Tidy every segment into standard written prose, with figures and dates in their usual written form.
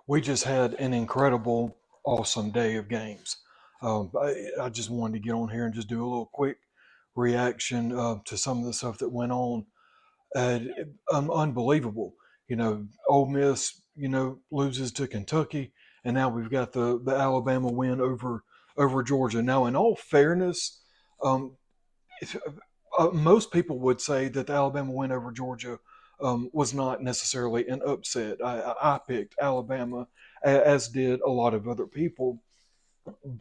We just had an incredible, awesome day of games. I just wanted to get on here and just do a little quick reaction to some of the stuff that went on. Uh, Unbelievable. Ole Miss, loses to Kentucky, and now we've got the Alabama win over Georgia. Now, in all fairness, um, most people would say that the Alabama win over Georgia was not necessarily an upset. I picked Alabama, as did a lot of other people.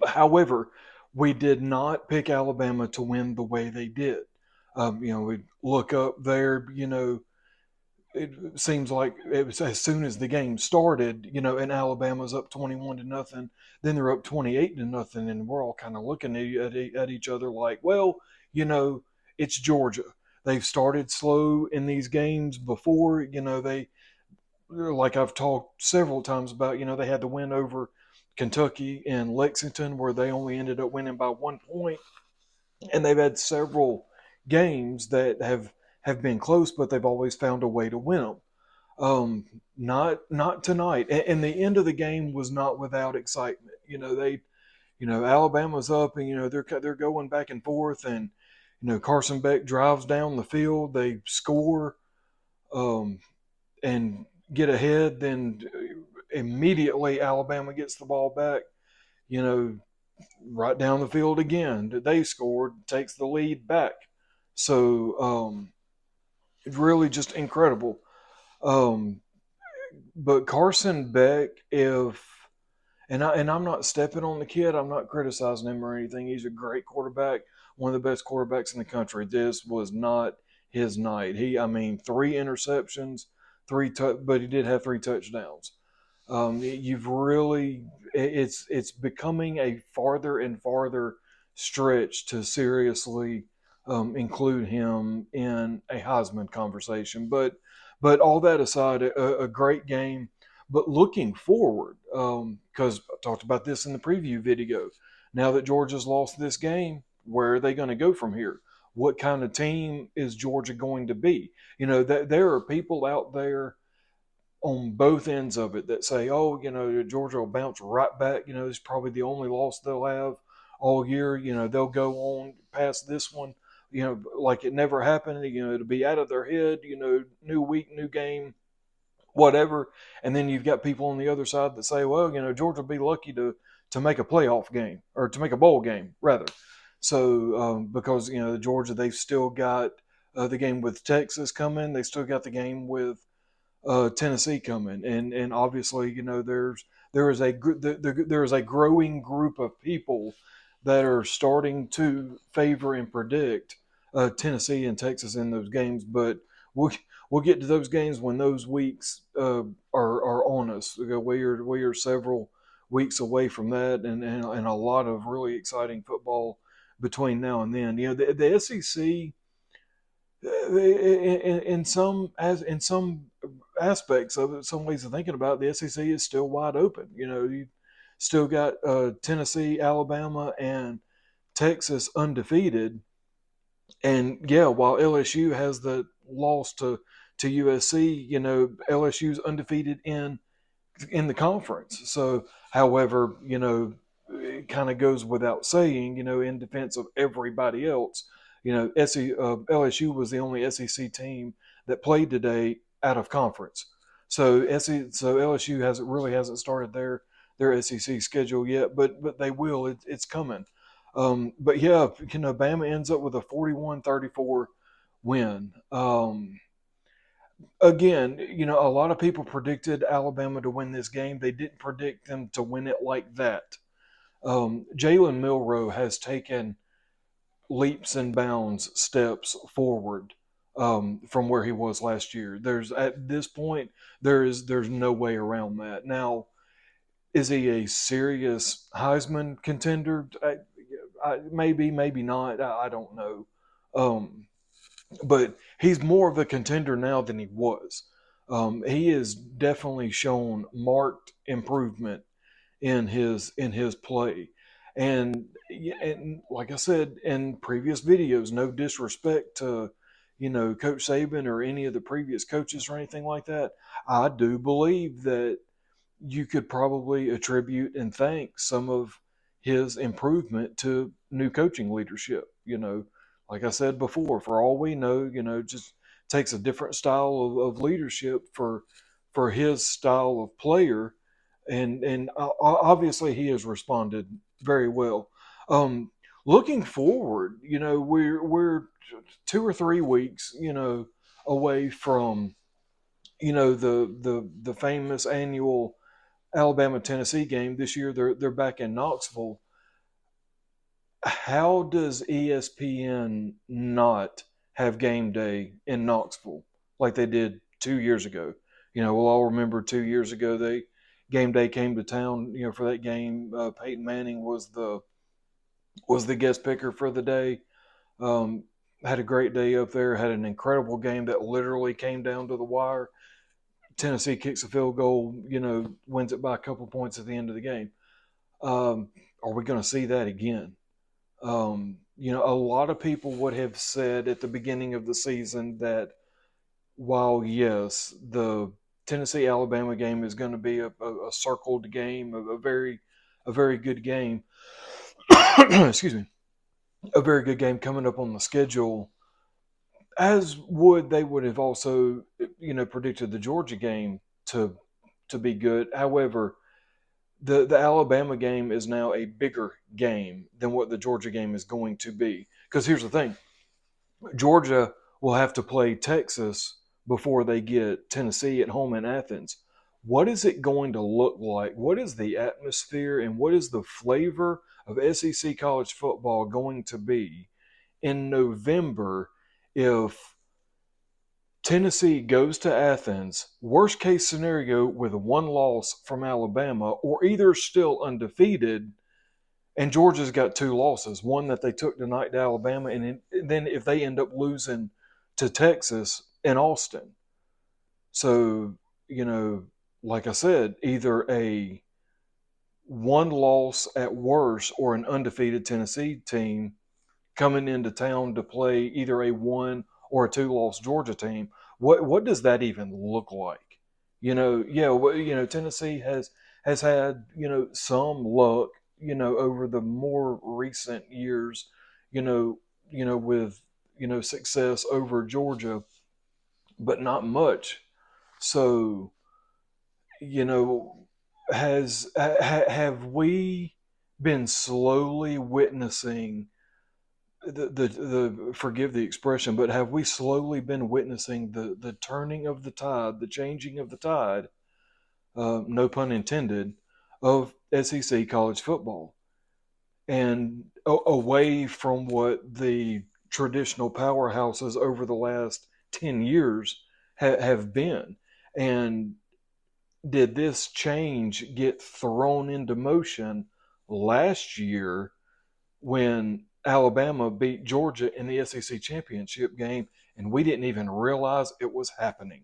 However, we did not pick Alabama to win the way they did. We look up there, it seems like it was as soon as the game started, and Alabama's up 21 to nothing, then they're up 28 to nothing, and we're all kind of looking at each other like, well, you know, it's Georgia. They've started slow in these games before, they like I've talked several times about, they had the win over Kentucky and Lexington where they only ended up winning by 1 point, and they've had several games that have been close, but they've always found a way to win them. Not tonight. And the end of the game was not without excitement. Alabama's up, and they're going back and forth, and Carson Beck drives down the field. They score, um, and get ahead. Then immediately Alabama gets the ball back. You know, right down the field again. They scored, takes the lead back. So it's really just incredible. Um, but Carson Beck, if I'm not stepping on the kid, I'm not criticizing him or anything. He's a great quarterback, one of the best quarterbacks in the country. This was not his night. Three interceptions, but he did have three touchdowns. You've really, it's becoming a farther and farther stretch to seriously include him in a Heisman conversation. But all that aside, a great game. But looking forward, because I talked about this in the preview video. Now that Georgia's lost this game, where are they going to go from here? What kind of team is Georgia going to be? There are people out there on both ends of it that say, oh, Georgia will bounce right back. It's probably the only loss they'll have all year. They'll go on past this one, like it never happened. It'll be out of their head, new week, new game, whatever. And then you've got people on the other side that say, well, Georgia will be lucky to make a playoff game or to make a bowl game, rather. So, because, Georgia, they've still got the game with Texas coming. They still got the game with Tennessee coming, and obviously, there is a growing group of people that are starting to favor and predict Tennessee and Texas in those games. But we'll get to those games when those weeks are on us. We are several weeks away from that, and a lot of really exciting football between now and then. The SEC in some aspects of it, some ways of thinking about it, the SEC is still wide open. You still got Tennessee, Alabama, and Texas undefeated, and yeah, while LSU has the loss to USC, LSU's undefeated in the conference. So, however, it kind of goes without saying, in defense of everybody else, LSU was the only SEC team that played today out of conference. So LSU hasn't started their SEC schedule yet, but they will. It's coming. But yeah, Bama ends up with a 41-34 win. Again, a lot of people predicted Alabama to win this game. They didn't predict them to win it like that. Jalen Milroe has taken leaps and bounds steps forward from where he was last year. At this point there's no way around that. Now, is he a serious Heisman contender? Maybe, maybe not. I don't know. But he's more of a contender now than he was. He has definitely shown marked improvement in his play. And like I said in previous videos, no disrespect to Coach Saban or any of the previous coaches or anything like that. I do believe that you could probably attribute and thank some of his improvement to new coaching leadership. Like I said before, for all we know, just takes a different style of leadership for his style of player, and obviously he has responded very well. Looking forward, we're 2 or 3 weeks, away from the famous annual Alabama Tennessee game. This year they're back in Knoxville. How does ESPN not have game day in Knoxville like they did 2 years ago? We'll all remember 2 years ago they game day came to town. For that game, Peyton Manning was the guest picker for the day. Um, had a great day up there. Had an incredible game that literally came down to the wire. Tennessee kicks a field goal, wins it by a couple points at the end of the game. Are we going to see that again? A lot of people would have said at the beginning of the season that while, yes, the Tennessee Alabama game is going to be a circled game, a very good game. Excuse me, a very good game coming up on the schedule. As they would have also, predicted the Georgia game to be good. However, the Alabama game is now a bigger game than what the Georgia game is going to be. Because here's the thing: Georgia will have to play Texas before they get Tennessee at home in Athens. What is it going to look like? What is the atmosphere and what is the flavor of SEC college football going to be in November if Tennessee goes to Athens, worst case scenario, with one loss from Alabama, or either still undefeated, and Georgia's got 2 losses, one that they took tonight to Alabama, and then if they end up losing to Texas in Austin. So, like I said, either a one loss at worst or an undefeated Tennessee team coming into town to play either a 1 or a 2-loss Georgia team. What does that even look like? Tennessee has had some luck over the more recent years, with success over Georgia, but not much. So have we been slowly witnessing the forgive the expression, but have we slowly been witnessing the turning of the tide, the changing of the tide, no pun intended, of SEC college football, and away from what the traditional powerhouses over the last 10 years have been? And did this change get thrown into motion last year when Alabama beat Georgia in the SEC championship game and we didn't even realize it was happening?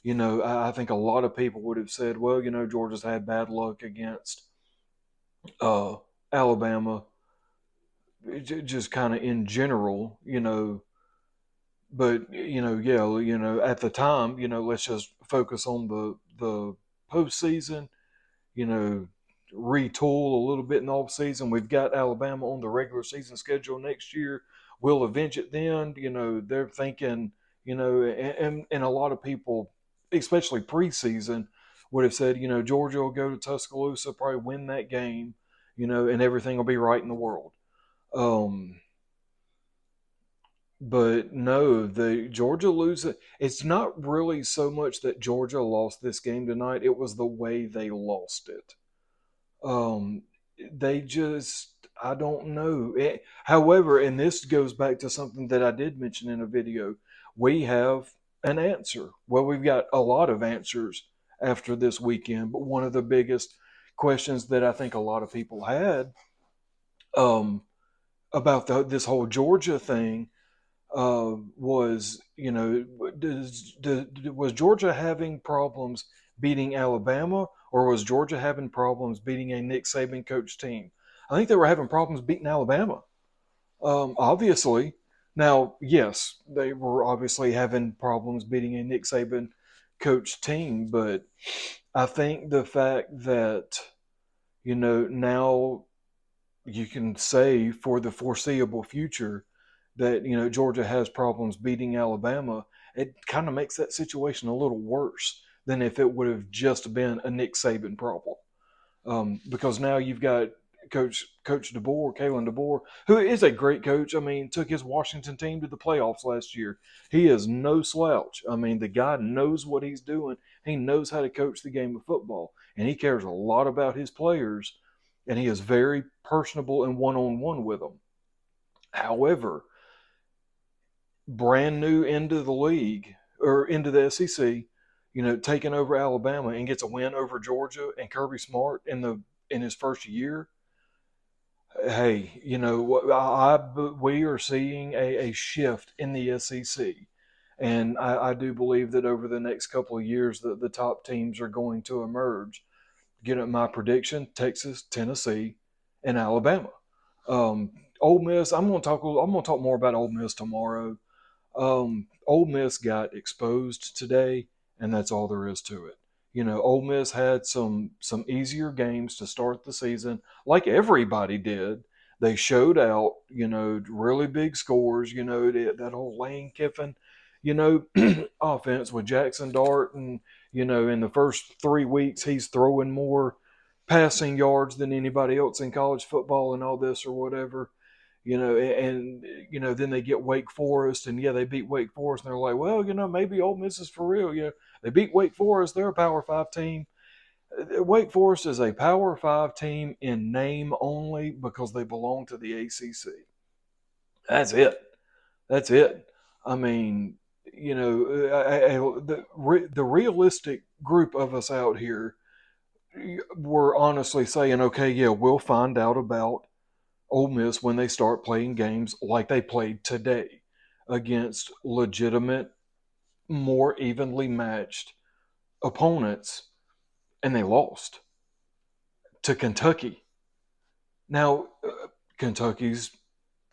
I think a lot of people would have said, well, Georgia's had bad luck against Alabama, just kind of in general, but at the time, let's just focus on the postseason, you know, retool a little bit in the off season. We've got Alabama on the regular season schedule next year. We'll avenge it then. They're thinking, and a lot of people, especially preseason, would have said, Georgia will go to Tuscaloosa, probably win that game, and everything will be right in the world. But no, the Georgia loses. It's not really so much that Georgia lost this game tonight. It was the way they lost it. Um, they just, I don't know. However, and this goes back to something that I did mention in a video, we have an answer. Well, we've got a lot of answers after this weekend, but one of the biggest questions that I think a lot of people had um, about this whole Georgia thing was, was Georgia having problems beating Alabama, or was Georgia having problems beating a Nick Saban coach team? I think they were having problems beating Alabama. Obviously, now yes, they were obviously having problems beating a Nick Saban coach team, but I think the fact that, now you can say for the foreseeable future that, Georgia has problems beating Alabama, it kind of makes that situation a little worse than if it would have just been a Nick Saban problem. Because now you've got Coach DeBoer, Kalen DeBoer, who is a great coach. I mean, took his Washington team to the playoffs last year. He is no slouch. I mean, the guy knows what he's doing. He knows how to coach the game of football, and he cares a lot about his players, and he is very personable and one-on-one with them. However, brand new into the league or into the SEC, taking over Alabama and gets a win over Georgia and Kirby Smart in his first year. Hey, we are seeing a shift in the SEC. And I do believe that over the next couple of years, the top teams are going to emerge. Get at my prediction: Texas, Tennessee, and Alabama. Ole Miss. I'm going to talk more about Ole Miss tomorrow. Ole Miss got exposed today, and that's all there is to it. Ole Miss had some easier games to start the season, like everybody did. They showed out, really big scores. That whole Lane Kiffin, offense with Jackson Dart, and in the first 3 weeks he's throwing more passing yards than anybody else in college football and all this or whatever. And then they get Wake Forest, and yeah, they beat Wake Forest, and they're like, well, maybe Ole Miss is for real. They beat Wake Forest; they're a Power Five team. Wake Forest is a Power Five team in name only because they belong to the ACC. That's it. That's it. I mean, the realistic group of us out here were honestly saying, okay, yeah, we'll find out about Ole Miss when they start playing games like they played today against legitimate, more evenly matched opponents, and they lost to Kentucky. Now, Kentucky's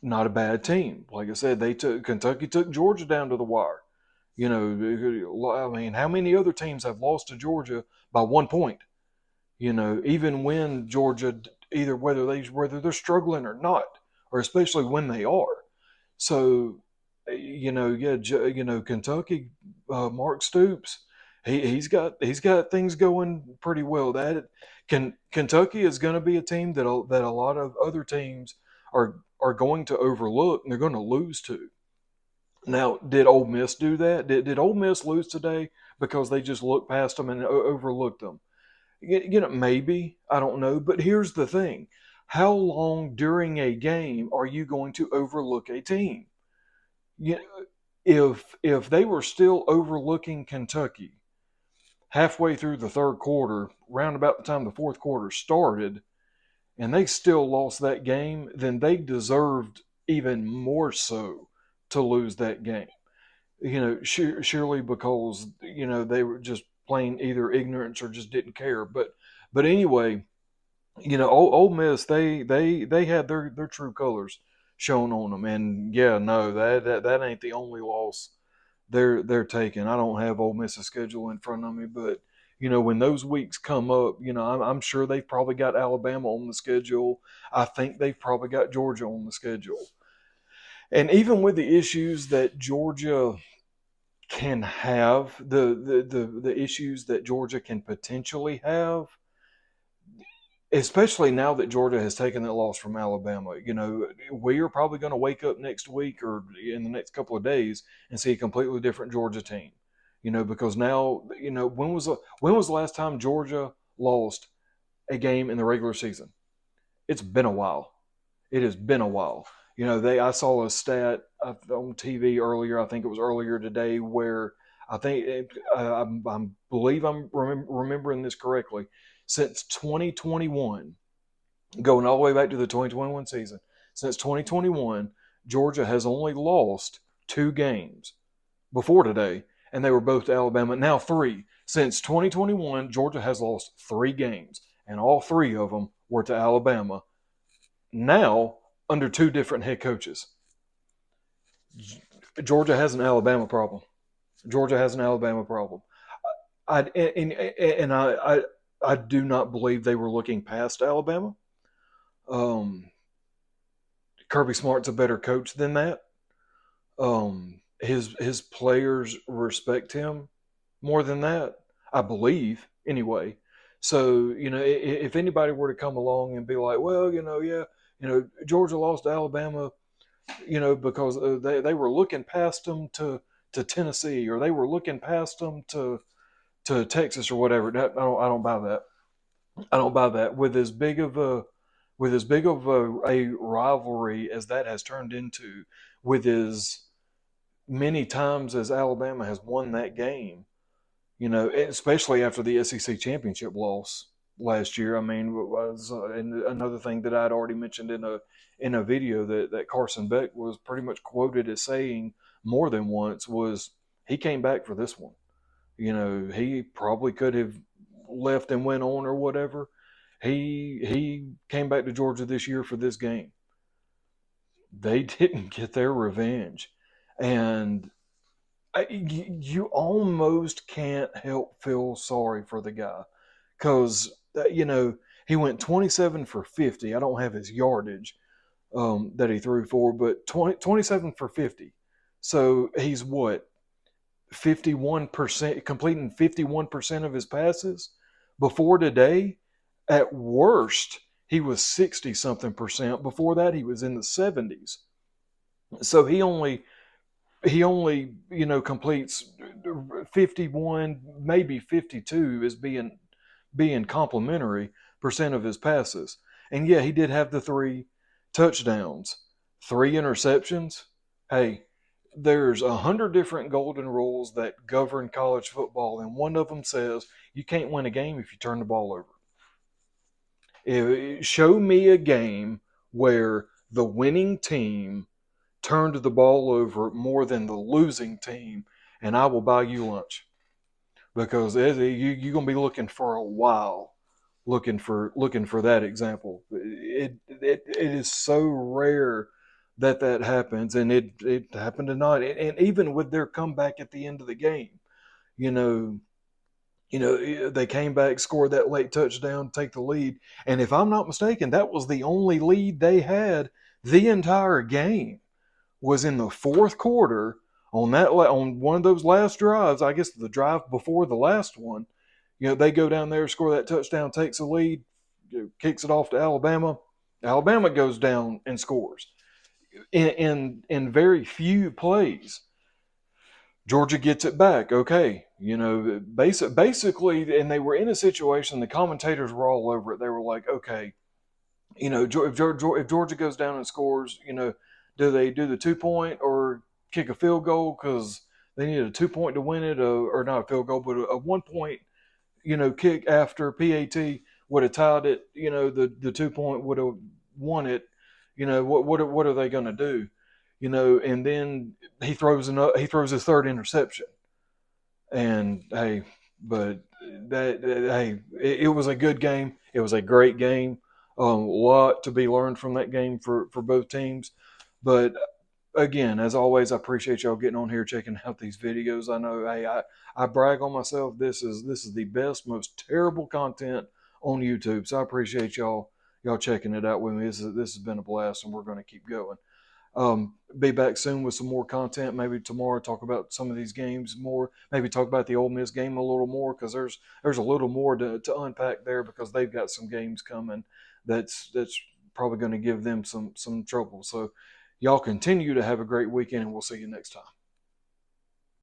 not a bad team. Like I said, Kentucky took Georgia down to the wire. I mean, how many other teams have lost to Georgia by 1 point? Even when Georgia, either whether they're struggling or not, or especially when they are. So, Kentucky, Mark Stoops, he's got things going pretty well. Kentucky is going to be a team that a lot of other teams are going to overlook, and they're going to lose to. Now, did Ole Miss do that? Did Ole Miss lose today because they just looked past them and overlooked them? Maybe, I don't know. But here's the thing: how long during a game are you going to overlook a team? You know, if they were still overlooking Kentucky halfway through the third quarter, round about the time the fourth quarter started, and they still lost that game, then they deserved even more so to lose that game. Surely because they were just plain either ignorance or just didn't care. But anyway, Ole Miss, they had their true colors shown on them, and yeah, no, that ain't the only loss they're taking. I don't have Ole Miss's schedule in front of me, but when those weeks come up, I'm sure they've probably got Alabama on the schedule. I think they've probably got Georgia on the schedule, and even with the issues that Georgia can have, the issues that Georgia can potentially have, especially now that Georgia has taken that loss from Alabama. We are probably going to wake up next week or in the next couple of days and see a completely different Georgia team. Because now, when was the last time Georgia lost a game in the regular season? It's been a while. It has been a while. I saw a stat on TV earlier. I think it was earlier today, where I think I believe I'm remembering this correctly. Since 2021, going all the way back to the 2021 season, since 2021, Georgia has only lost 2 games before today, and they were both to Alabama. Now 3. Since 2021, Georgia has lost 3 games, and all 3 of them were to Alabama. Now, under 2 different head coaches. Georgia has an Alabama problem. Georgia has an Alabama problem. I do not believe they were looking past Alabama. Um, Kirby Smart's a better coach than that. His players respect him more than that, I believe, anyway. So, if anybody were to come along and be like, well, yeah, Georgia lost to Alabama, because they were looking past them to Tennessee, or they were looking past them to Texas or whatever. I don't buy that. I don't buy that. With as big of a rivalry as that has turned into, with as many times as Alabama has won that game, especially after the SEC championship loss last year. I mean, was and another thing that I'd already mentioned in a video that Carson Beck was pretty much quoted as saying more than once was he came back for this one. He probably could have left and went on or whatever. He came back to Georgia this year for this game. They didn't get their revenge, and you almost can't help feel sorry for the guy because he went 27 for 50. I don't have his yardage that he threw for, but 27 for 50. So he's what, 51%, completing 51% of his passes. Before today, at worst, he was 60 something percent. Before that, he was in the 70s. So he only completes 51, maybe 52 as being complimentary percent of his passes. And yeah, he did have the 3 touchdowns, 3 interceptions. Hey, there's 100 different golden rules that govern college football, and one of them says you can't win a game if you turn the ball over. Show me a game where the winning team turned the ball over more than the losing team, and I will buy you lunch, because you're gonna be looking for a while, looking for that example. It is so rare that happens, and it happened tonight. And even with their comeback at the end of the game, you know. They came back, scored that late touchdown, take the lead. And if I'm not mistaken, that was the only lead they had the entire game, was in the fourth quarter on one of those last drives. I guess the drive before the last one. They go down there, score that touchdown, takes the lead, kicks it off to Alabama. Alabama goes down and scores in very few plays. Georgia gets it back. Okay, basically, and they were in a situation. The commentators were all over it. They were like, okay, if Georgia goes down and scores, do they do the 2 point or kick a field goal because they needed a 2 point to win it, or not a field goal, but a 1 point, kick after PAT would have tied it. The 2 point would have won it. What are they going to do? And then he throws his third interception, and hey, but hey, it was a good game. It was a great game. A lot to be learned from that game for both teams. But again, as always, I appreciate y'all getting on here, checking out these videos. I know, hey, I brag on myself. This is the best, most terrible content on YouTube. So I appreciate y'all checking it out with me. This has been a blast, and we're going to keep going. Be back soon with some more content. Maybe tomorrow talk about some of these games more. Maybe talk about the Ole Miss game a little more, because there's a little more to unpack there, because they've got some games coming that's probably going to give them some trouble. So y'all continue to have a great weekend, and we'll see you next time.